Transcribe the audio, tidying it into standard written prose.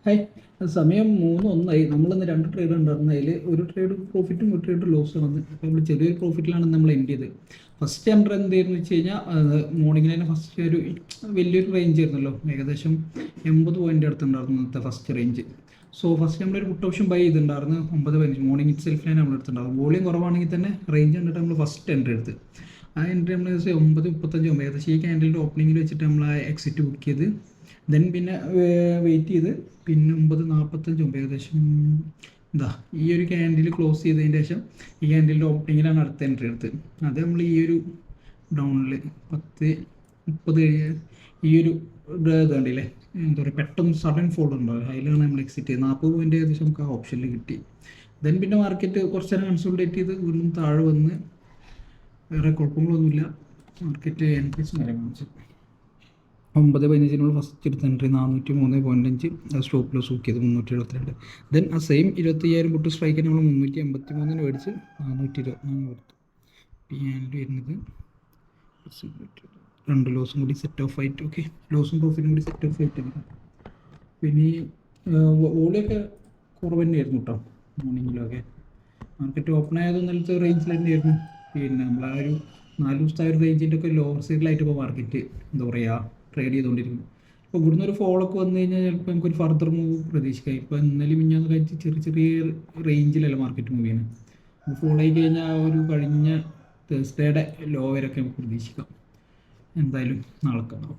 Hi, സമയം 3:01. നമ്മളിന്ന് 2 trade ഉണ്ടായിരുന്നു. അതിൽ ഒരു ട്രേഡ് പ്രോഫിറ്റും ഒരു ട്രേഡ് ലോസ് വന്ന്. അപ്പോൾ നമ്മൾ ചെറിയൊരു പ്രോഫിറ്റിലാണ് നമ്മൾ എൻഡ് ചെയ്തത്. ഫസ്റ്റ് എൻട്രി എന്തായിരുന്നു വെച്ച് കഴിഞ്ഞാൽ മോർണിംഗിൽ തന്നെ ഫസ്റ്റ് ഒരു വലിയൊരു റേഞ്ച് ആയിരുന്നല്ലോ, ഏകദേശം 80 പോയിൻ്റ് അടുത്തുണ്ടായിരുന്നു ഇന്നത്തെ ഫസ്റ്റ് റേഞ്ച്. സോ ഫസ്റ്റ് നമ്മളൊരു പുട്ട് ഓപ്ഷൻ ബൈ ചെയ്തിട്ടുണ്ടായിരുന്നു 9:15 മോർണിംഗ് ഇറ്റ് സെൽഫിലാണ് നമ്മൾ എടുത്തിട്ടുണ്ടാവും. വോളിയം കുറവാണെങ്കിൽ തന്നെ റേഞ്ച് കണ്ടിട്ട് നമ്മൾ ഫസ്റ്റ് എൻട്രി എടുത്ത് ആ എൻട്രി നമ്മൾ 9:35 ഏകദേശം ഈ ക്യാൻഡലിൻ്റെ ഓപ്പണിങ്ങിൽ വെച്ചിട്ട് നമ്മൾ ആ എക്സിറ്റ് ബുക്ക് ചെയ്ത് ദെൻ പിന്നെ വെയിറ്റ് ചെയ്ത് പിന്നെ 9:45 ഏകദേശം ഈ ഒരു ക്യാൻഡിൽ ക്ലോസ് ചെയ്തതിന് ശേഷം ഈ ക്യാൻഡിലിൻ്റെ ഓപ്പണിങ്ങിലാണ് അടുത്ത എൻട്രി എടുത്തത്. അത് നമ്മൾ ഈ ഒരു ഡൗണിൽ 10:30 ഈ ഒരു ഇത് കണ്ടില്ലേ, എന്താ പറയുക, പെട്ടെന്ന് സഡൻ ഫോൾ ഉണ്ടാവും, അതിലാണ് നമ്മൾ എക്സിറ്റ് ചെയ്ത് 40 പോയിൻ്റ് ഏകദേശം നമുക്ക് ആ ഓപ്ഷനിൽ കിട്ടി. ദെൻ പിന്നെ മാർക്കറ്റ് കുറച്ച് നേരം കൺസോൾട്ടേറ്റ് ചെയ്ത് വീണ്ടും താഴെ വന്ന് വേറെ കുഴപ്പങ്ങളൊന്നുമില്ല. മാർക്കറ്റ് എൻട്രീസ് നേരെ കാണിച്ചു 9:15 ഫസ്റ്റ് എടുത്ത എൻട്രി 403.5, സ്റ്റോപ്പ് ലോസ് നോക്കിയത് 372. ദെൻ ആ സെയിം 25,000 പുട്ട് സ്ട്രൈക്കിന് നമ്മൾ 383 മേടിച്ച് 424 കൊടുത്തു. പി ആൻഡ് വരുന്നത് 2 ലോസും കൂടി സെറ്റ് ഓഫ് ആയിട്ട്, ഓക്കെ, ലോസും പ്രോഫിറ്റും കൂടി സെറ്റ് ഓഫ് ആയിട്ട്. പിന്നെ ഓളിയൊക്കെ കുറവ് തന്നെയായിരുന്നു കേട്ടോ മോർണിംഗിലൊക്കെ. മാർക്കറ്റ് ഓപ്പൺ ആയതും നിലത്തെ റേഞ്ചിൽ തന്നെയായിരുന്നു. പിന്നെ നമ്മൾ ആ ഒരു 4 ദിവസത്തെ ഒരു റേഞ്ചിൻ്റെ ഒക്കെ ലോവർ സൈഡിലായിട്ട് ഇപ്പോൾ മാർക്കറ്റ് എന്താ പറയുക ട്രേഡ് ചെയ്തുകൊണ്ടിരിക്കുന്നു. ഇപ്പോൾ ഇവിടുന്ന് ഒരു ഫോളൊക്കെ വന്നു കഴിഞ്ഞാൽ ചിലപ്പോൾ നമുക്കൊരു ഫർദർ മൂവ് പ്രതീക്ഷിക്കാം. ഇപ്പോൾ ഇന്നലെ മിഞ്ഞാന്ന് കഴിച്ച് ചെറിയ ചെറിയ റേഞ്ചിലല്ല മാർക്കറ്റ് മൂവ് ചെയ്യുന്നത്. ഫോളോ ആയി കഴിഞ്ഞാൽ ആ ഒരു കഴിഞ്ഞ തേഴ്സ്ഡേയുടെ ലോ വരെയൊക്കെ നമുക്ക് പ്രതീക്ഷിക്കാം. എന്തായാലും നാളെ കാണാം.